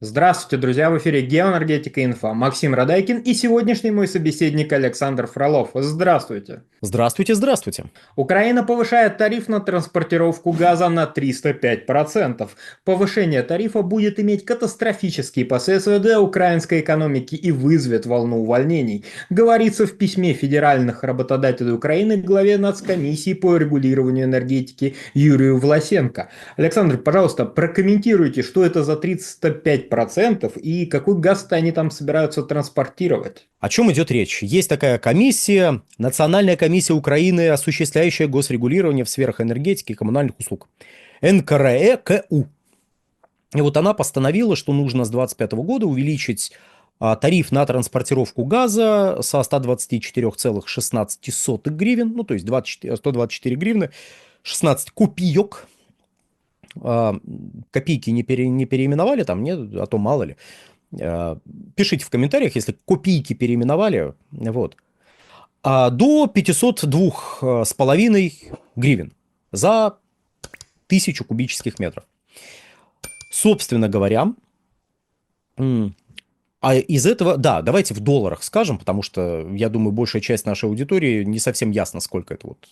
Здравствуйте, друзья! В эфире Геоэнергетика Инфо. Максим Радайкин и сегодняшний мой собеседник Александр Фролов. Здравствуйте! Здравствуйте, здравствуйте. Украина повышает тариф на транспортировку газа на 305%. Повышение тарифа будет иметь катастрофические последствия для украинской экономики и вызовет волну увольнений, говорится в письме федеральных работодателей Украины главе Нацкомиссии по регулированию энергетики Юрию Власенко. Александр, пожалуйста, прокомментируйте, что это за 305% и какой газ-то они там собираются транспортировать. О чем идет речь? Есть такая комиссия, Национальная комиссия Украины, осуществляющая госрегулирование в сферах энергетики и коммунальных услуг. НКРЭКУ. И вот она постановила, что нужно с 2025 года увеличить тариф на транспортировку газа со 124,16 гривен, ну то есть 124 гривны, 16 копеек. Копейки не переименовали там, нет, а то мало ли. Пишите в комментариях, если копейки переименовали, вот, до 502,5 гривен за 1000 кубических метров. Собственно говоря, а из этого, да, давайте в долларах скажем, потому что, я думаю, большая часть нашей аудитории не совсем ясно, сколько это вот.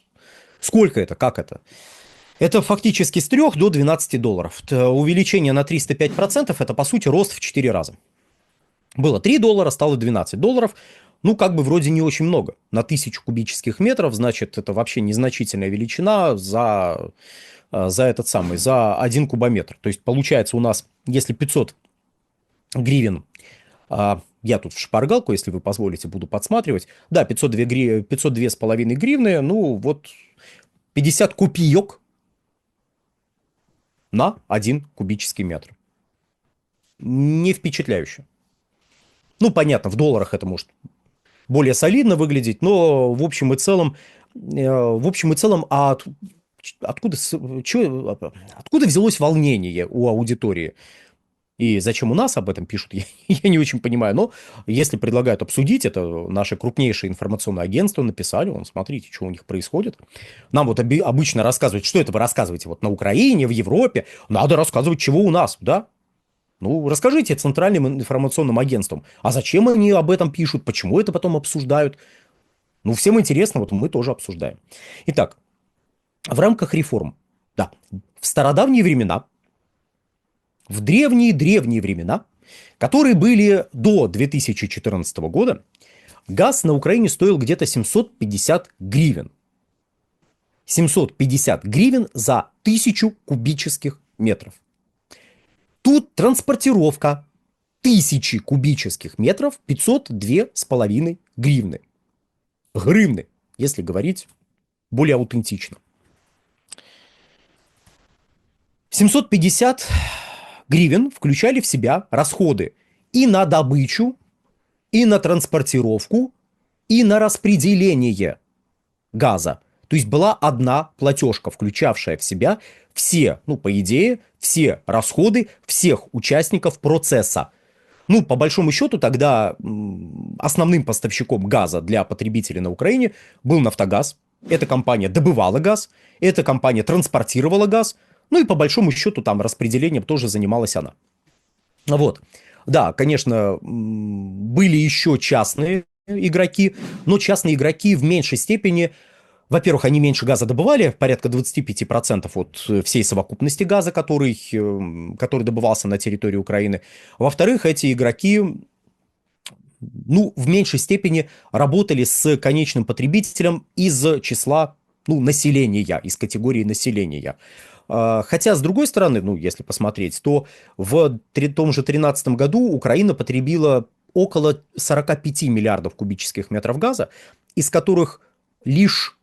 Сколько это, как это? Это фактически с 3 до 12 долларов. Увеличение на 305% это, по сути, рост в 4 раза. Было 3 доллара, стало 12 долларов. Ну, как бы вроде не очень много. На 1000 кубических метров, значит, это вообще незначительная величина за этот самый, за 1 кубометр. То есть, получается у нас, если 500 гривен, я тут в шпаргалку, если вы позволите, буду подсматривать. Да, 502,5 гривны, ну, вот 50 копеек на 1 кубический метр. Не впечатляюще. Ну, понятно, в долларах это может более солидно выглядеть, но в общем и целом, откуда, откуда взялось волнение у аудитории? И зачем у нас об этом пишут, я не очень понимаю. Но если предлагают обсудить, это наши крупнейшие информационные агентства написали, вон, смотрите, что у них происходит. Нам вот обычно рассказывают, что это вы рассказываете вот на Украине, в Европе. Надо рассказывать, чего у нас, да? Ну, расскажите центральным информационным агентствам, а зачем они об этом пишут, почему это потом обсуждают. Ну, всем интересно, вот мы тоже обсуждаем. Итак, в рамках реформ, да, в стародавние времена, в древние-древние времена, которые были до 2014 года, газ на Украине стоил где-то 750 гривен. 750 гривен за 1000 кубических метров. Тут транспортировка 1000 кубических метров 502,5 гривны. Гривны, если говорить более аутентично. 750 гривен включали в себя расходы и на добычу, и на транспортировку, и на распределение газа. То есть была одна платежка, включавшая в себя все, ну, по идее, все расходы всех участников процесса. Ну, по большому счету, тогда основным поставщиком газа для потребителей на Украине был «Нафтогаз». Эта компания добывала газ, эта компания транспортировала газ, ну и по большому счету там распределением тоже занималась она. Вот. Да, конечно, были еще частные игроки, но частные игроки в меньшей степени. Во-первых, они меньше газа добывали, порядка 25% от всей совокупности газа, который добывался на территории Украины. Во-вторых, эти игроки, ну, в меньшей степени работали с конечным потребителем из числа, ну, населения, из категории населения. Хотя, с другой стороны, ну, если посмотреть, то в том же 2013 году Украина потребила около 45 миллиардов кубических метров газа, из которых лишь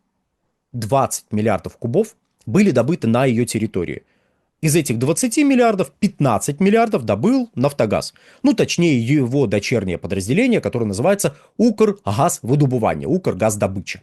20 миллиардов кубов были добыты на ее территории. Из этих 20 миллиардов 15 миллиардов добыл «Нафтогаз». Ну, точнее, его дочернее подразделение, которое называется «Укргазвыдобывание», «Укргаздобыча».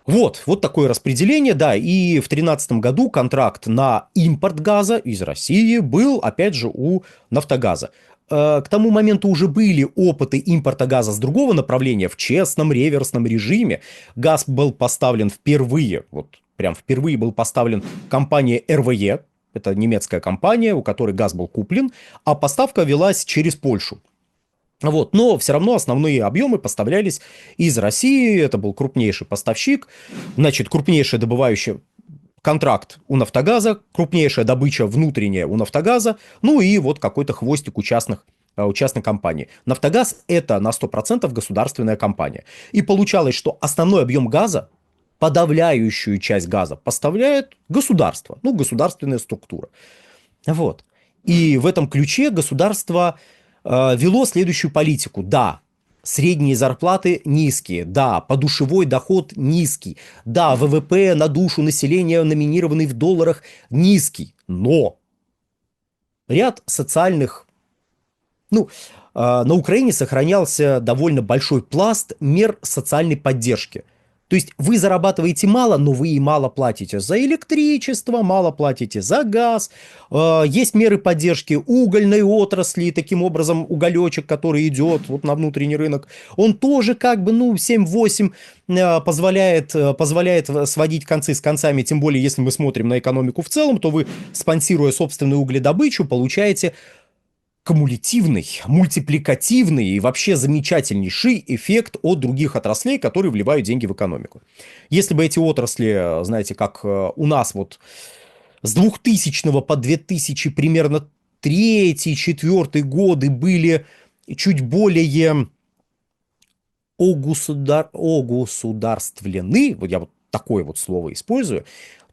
Вот такое распределение, да, и в 2013 году контракт на импорт газа из России был, опять же, у «Нафтогаза». К тому моменту уже были опыты импорта газа с другого направления в честном реверсном режиме. Газ был поставлен впервые, вот прям впервые был поставлен компанией РВЕ, это немецкая компания, у которой газ был куплен, а поставка велась через Польшу. Вот, но все равно основные объемы поставлялись из России, это был крупнейший поставщик, значит, крупнейший добывающий контракт у «Нафтогаза», крупнейшая добыча внутренняя у «Нафтогаза», ну и вот какой-то хвостик у частной компании. «Нафтогаз» — это на 100% государственная компания. И получалось, что основной объем газа, подавляющую часть газа поставляет государство, ну, государственная структура. Вот. И в этом ключе государство вело следующую политику. Да, средние зарплаты низкие, да, подушевой доход низкий, да, ВВП на душу населения, номинированный в долларах, низкий, но ряд социальных, ну, на Украине сохранялся довольно большой пласт мер социальной поддержки. То есть вы зарабатываете мало, но вы и мало платите за электричество, мало платите за газ. Есть меры поддержки угольной отрасли, таким образом уголечек, который идет вот на внутренний рынок, он тоже как бы, ну, 7-8 позволяет сводить концы с концами, тем более, если мы смотрим на экономику в целом, то вы, спонсируя собственную угледобычу, получаете кумулятивный, мультипликативный и вообще замечательнейший эффект от других отраслей, которые вливают деньги в экономику. Если бы эти отрасли, знаете, как у нас вот с 2000 по 2000 примерно 3-4 годы были чуть более огосударствлены, вот я вот такое вот слово использую,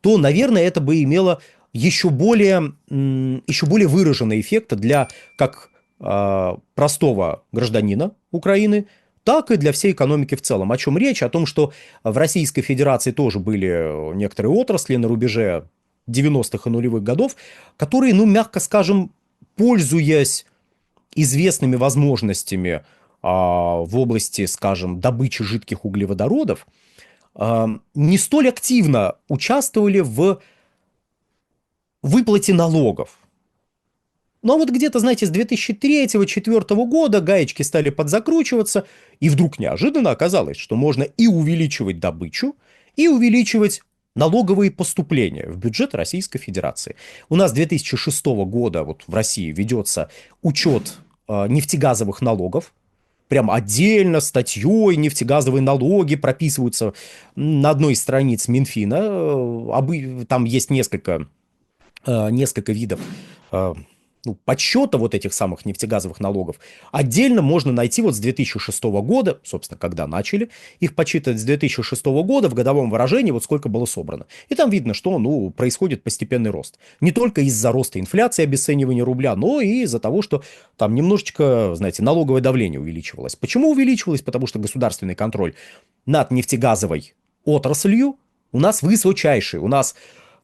то, наверное, это бы имело еще более выраженный эффект для как простого гражданина Украины, так и для всей экономики в целом. О чем речь? О том, что в Российской Федерации тоже были некоторые отрасли на рубеже 90-х и нулевых годов, которые, ну, мягко скажем, пользуясь известными возможностями в области, скажем, добычи жидких углеводородов, не столь активно участвовали в выплате налогов. Но вот где-то, знаете, с 2003-2004 года гаечки стали подзакручиваться, и вдруг неожиданно оказалось, что можно и увеличивать добычу, и увеличивать налоговые поступления в бюджет Российской Федерации. У нас с 2006 года вот в России ведется учет нефтегазовых налогов, прям отдельно статьей нефтегазовые налоги прописываются на одной из страниц Минфина. Там есть несколько видов подсчета вот этих самых нефтегазовых налогов. Отдельно можно найти вот с 2006 года, собственно, когда начали их подсчитывать, с 2006 года в годовом выражении вот сколько было собрано. И там видно, что, ну, происходит постепенный рост. Не только из-за роста инфляции, обесценивания рубля, но и из-за того, что там немножечко, знаете, налоговое давление увеличивалось. Почему увеличивалось? Потому что государственный контроль над нефтегазовой отраслью у нас высочайший. У нас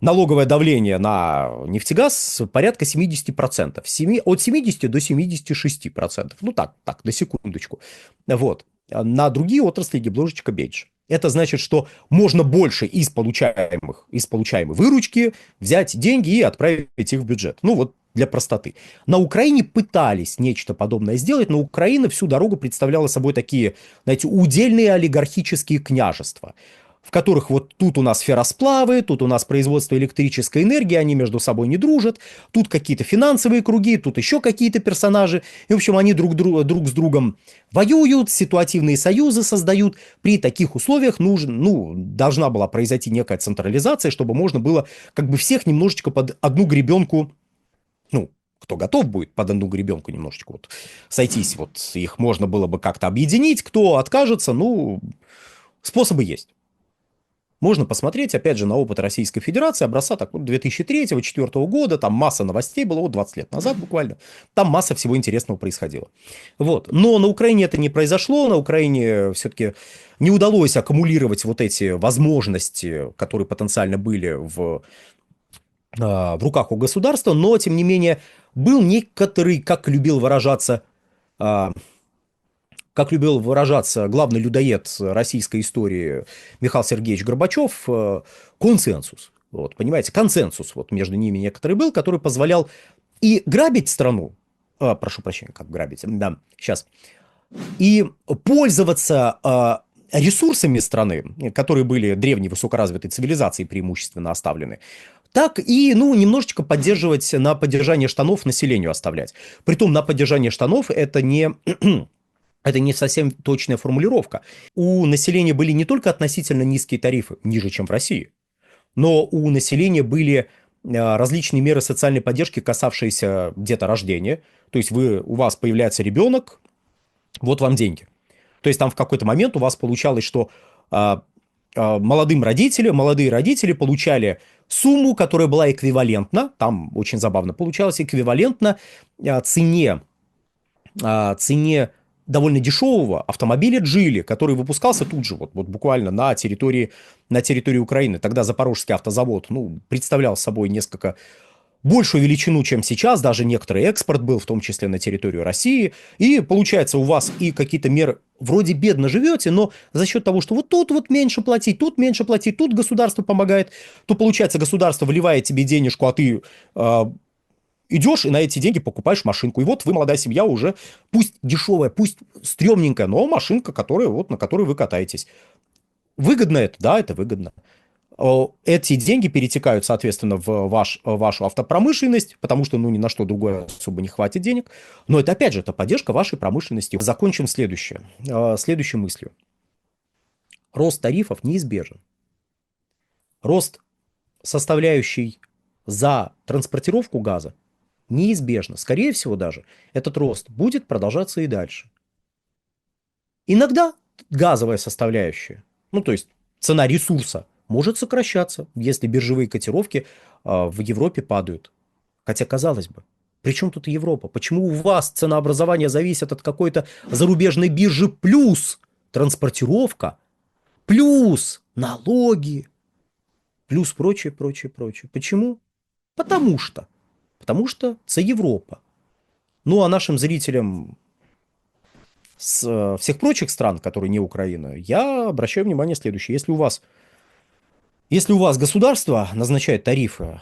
налоговое давление на нефтегаз порядка 70%. От 70 до 76%. Ну так, на секундочку. Вот. На другие отрасли немножечко меньше. Это значит, что можно больше из получаемой выручки взять деньги и отправить их в бюджет. Ну вот для простоты. На Украине пытались нечто подобное сделать, но Украина всю дорогу представляла собой такие, знаете, удельные олигархические княжества, в которых вот тут у нас ферросплавы, тут у нас производство электрической энергии, они между собой не дружат, тут какие-то финансовые круги, тут еще какие-то персонажи. И, в общем, они друг с другом воюют, ситуативные союзы создают. При таких условиях должна была произойти некая централизация, чтобы можно было как бы всех немножечко под одну гребенку, кто готов будет под одну гребенку немножечко вот сойтись, вот их можно было бы как-то объединить, кто откажется, способы есть. Можно посмотреть, опять же, на опыт Российской Федерации, образца 2003-2004 года, там масса новостей было, 20 лет назад буквально, там масса всего интересного происходило. Вот. Но на Украине это не произошло, на Украине все-таки не удалось аккумулировать вот эти возможности, которые потенциально были в руках у государства, но, тем не менее, был некоторый, как любил выражаться главный людоед российской истории Михаил Сергеевич Горбачев, консенсус. Вот, понимаете, консенсус вот между ними некоторый был, который позволял и грабить страну, прошу прощения, как грабить, да, сейчас, и пользоваться ресурсами страны, которые были древней высокоразвитой цивилизацией преимущественно оставлены, так и, ну, немножечко поддерживать на поддержание штанов населению оставлять. Притом на поддержание штанов это не, это не совсем точная формулировка. У населения были не только относительно низкие тарифы, ниже, чем в России, но у населения были различные меры социальной поддержки, касавшиеся где-то рождения. То есть у вас появляется ребенок, вот вам деньги. То есть там в какой-то момент у вас получалось, что молодые родители получали сумму, которая была эквивалентна, там очень забавно получалось, эквивалентна цене довольно дешевого автомобиля Джили, который выпускался тут же, вот буквально на территории Украины. Тогда Запорожский автозавод, ну, представлял собой несколько большую величину, чем сейчас, даже некоторый экспорт был, в том числе на территорию России, и получается у вас и какие-то меры, вроде бедно живете, но за счет того, что вот тут вот меньше платить, тут государство помогает, то получается государство вливает тебе денежку, а ты идешь и на эти деньги покупаешь машинку. И вот вы, молодая семья, уже пусть дешевая, пусть стрёмненькая, но машинка, на которой вы катаетесь. Выгодно это? Да, это выгодно. Эти деньги перетекают, соответственно, в вашу автопромышленность, потому что, ну, ни на что другое особо не хватит денег. Но это, опять же, это поддержка вашей промышленности. Закончим следующей мыслью. Рост тарифов неизбежен. Рост составляющий за транспортировку газа неизбежно. Скорее всего даже этот рост будет продолжаться и дальше. Иногда газовая составляющая, ну, то есть цена ресурса, может сокращаться, если биржевые котировки в Европе падают. Хотя, казалось бы, при чем тут Европа? Почему у вас ценообразование зависит от какой-то зарубежной биржи плюс транспортировка, плюс налоги, плюс прочее, прочее, прочее? Почему? Потому что это Европа. Ну, а нашим зрителям с всех прочих стран, которые не Украина, я обращаю внимание следующее. Если у вас государство назначает тарифы,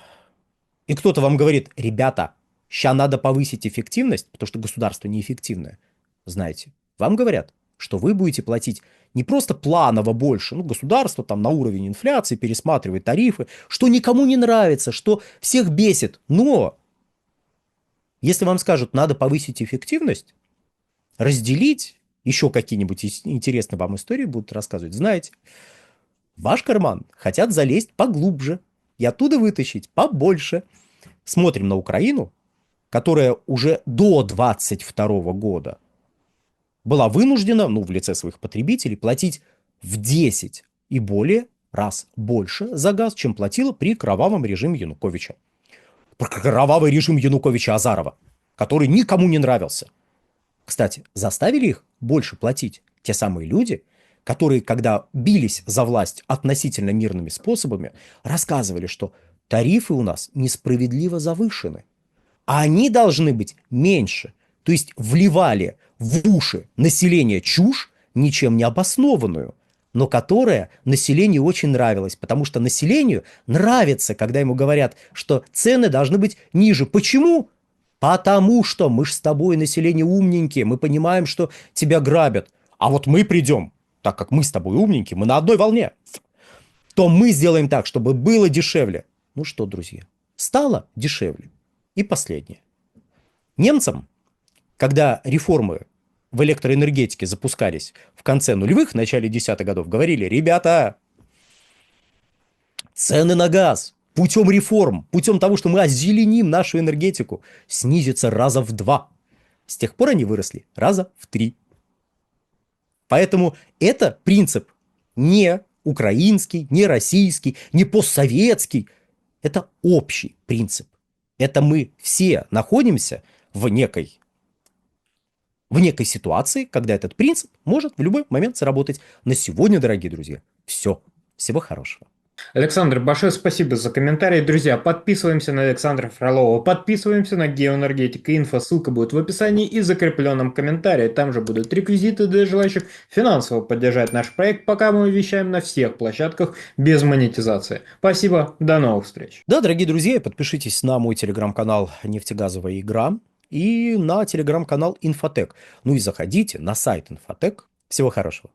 и кто-то вам говорит: ребята, ща надо повысить эффективность, потому что государство неэффективное, знаете, вам говорят, что вы будете платить не просто планово больше, ну, государство там на уровень инфляции пересматривает тарифы, что никому не нравится, что всех бесит, но если вам скажут, надо повысить эффективность, разделить, еще какие-нибудь интересные вам истории будут рассказывать, знаете, в ваш карман хотят залезть поглубже и оттуда вытащить побольше. Смотрим на Украину, которая уже до 22 года была вынуждена, ну, в лице своих потребителей, платить в 10 и более раз больше за газ, чем платила при кровавом режиме Януковича. Кровавый режим Януковича-Азарова, который никому не нравился. Кстати, заставили их больше платить те самые люди, которые, когда бились за власть относительно мирными способами, рассказывали, что тарифы у нас несправедливо завышены, а они должны быть меньше. То есть вливали в уши населения чушь, ничем не обоснованную, но которая населению очень нравилась, потому что населению нравится, когда ему говорят, что цены должны быть ниже. Почему? Потому что мы ж с тобой, население, умненькие, мы понимаем, что тебя грабят. А вот мы придем, так как мы с тобой умненькие, мы на одной волне, то мы сделаем так, чтобы было дешевле. Ну что, друзья, стало дешевле. И последнее. Немцам, когда реформы в электроэнергетике запускались в конце нулевых, в начале десятых годов, говорили: ребята, цены на газ путем реформ, путем того, что мы озеленим нашу энергетику, снизятся раза в 2. С тех пор они выросли раза в 3. Поэтому это принцип не украинский, не российский, не постсоветский. Это общий принцип. Это мы все находимся в некой ситуации, когда этот принцип может в любой момент сработать. На сегодня, дорогие друзья, все. Всего хорошего. Александр, большое спасибо за комментарий. Друзья, подписываемся на Александра Фролова, подписываемся на Геоэнергетика Инфо, ссылка будет в описании и закрепленном комментарии. Там же будут реквизиты для желающих финансово поддержать наш проект, пока мы вещаем на всех площадках без монетизации. Спасибо, до новых встреч. Да, дорогие друзья, подпишитесь на мой телеграм-канал «Нефтегазовая игра» и на телеграм-канал «Инфотек». Ну и заходите на сайт «Инфотек». Всего хорошего.